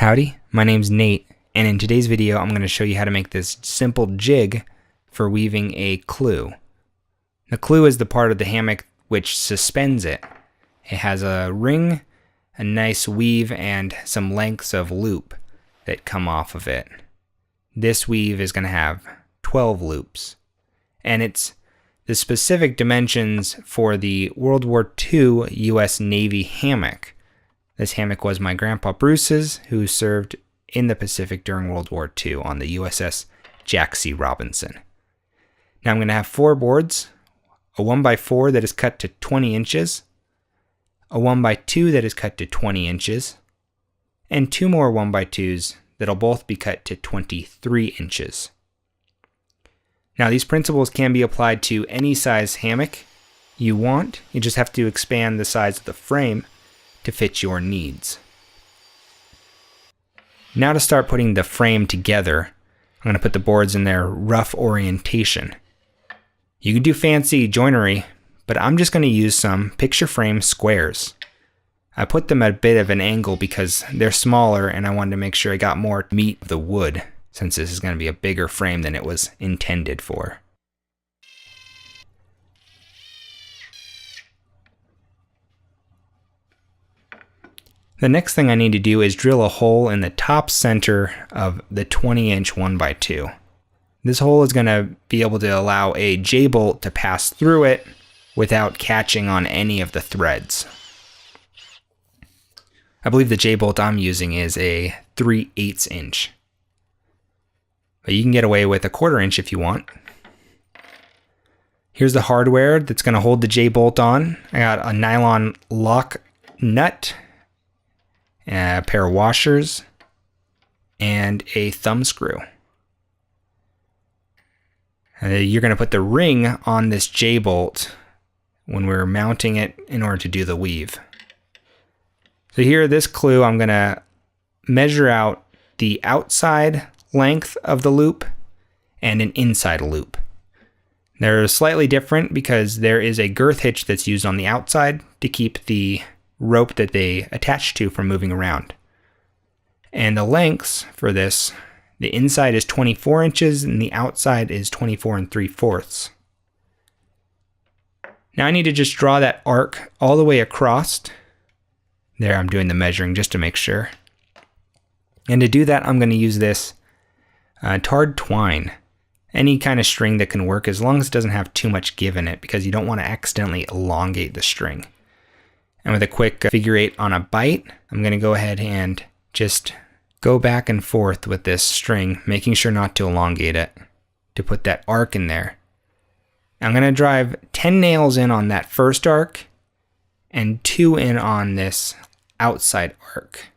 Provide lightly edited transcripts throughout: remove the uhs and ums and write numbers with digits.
Howdy, my name's Nate, and in today's video I'm going to show you how to make this simple jig for weaving a clew. The clew is the part of the hammock which suspends it. It has a ring, a nice weave, and some lengths of loop that come off of it. This weave is going to have 12 loops, and it's the specific dimensions for the World War II US Navy Hammock. This hammock was my grandpa Bruce's, who served in the Pacific during World War II on the USS Jack C. Robinson. Now I'm going to have 4 boards, a 1x4 that is cut to 20 inches, a 1x2 that is cut to 20 inches, and 2 more 1x2s that'll both be cut to 23 inches. Now these principles can be applied to any size hammock you want. You just have to expand the size of the frame to fit your needs. Now to start putting the frame together, I'm going to put the boards in their rough orientation. You can do fancy joinery, but I'm just going to use some picture frame squares. I put them at a bit of an angle because they're smaller and I wanted to make sure I got more meat of the wood, since this is going to be a bigger frame than it was intended for. The next thing I need to do is drill a hole in the top center of the 20-inch 1x2. This hole is going to be able to allow a J-bolt to pass through it without catching on any of the threads. I believe the J-bolt I'm using is a 3/8 inch. But you can get away with a 1/4 inch if you want. Here's the hardware that's going to hold the J-bolt on. I got a nylon lock nut, a pair of washers, and a thumb screw. You're going to put the ring on this J-bolt when we're mounting it in order to do the weave. So here, this clew, I'm going to measure out the outside length of the loop and an inside loop. They're slightly different because there is a girth hitch that's used on the outside to keep the rope that they attach to from moving around. And the lengths for this, the inside is 24 inches and the outside is 24 3/4. Now I need to just draw that arc all the way across. There, I'm doing the measuring just to make sure. And to do that, I'm going to use this tarred twine. Any kind of string that can work, as long as it doesn't have too much give in it, because you don't want to accidentally elongate the string. And with a quick figure 8 on a bite, I'm going to go ahead and just go back and forth with this string, making sure not to elongate it, to put that arc in there. I'm going to drive 10 nails in on that first arc and 2 in on this outside arc.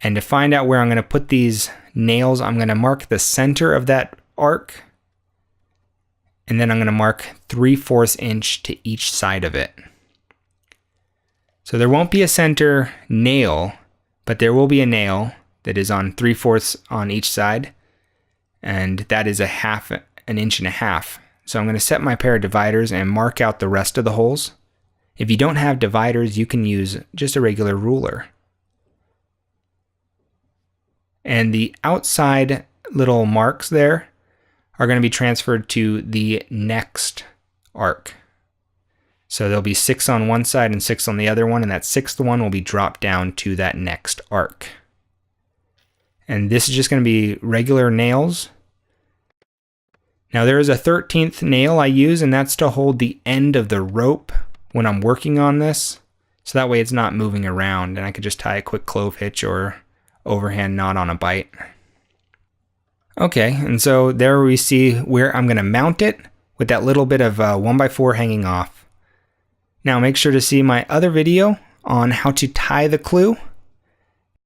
And to find out where I'm going to put these nails, I'm going to mark the center of that arc, and then I'm going to mark 3/4 inch to each side of it. So there won't be a center nail, but there will be a nail that is on 3/4 on each side, and that is an inch and a half. So I'm going to set my pair of dividers and mark out the rest of the holes. If you don't have dividers, you can use just a regular ruler. And the outside little marks there are going to be transferred to the next arc. So there'll be 6 on one side and 6 on the other one, and that 6th one will be dropped down to that next arc. And this is just going to be regular nails. Now there is a 13th nail I use, and that's to hold the end of the rope when I'm working on this. So that way it's not moving around, and I could just tie a quick clove hitch or overhand knot on a bite. Okay, and so there we see where I'm going to mount it with that little bit of 1x4 hanging off. Now make sure to see my other video on how to tie the clew.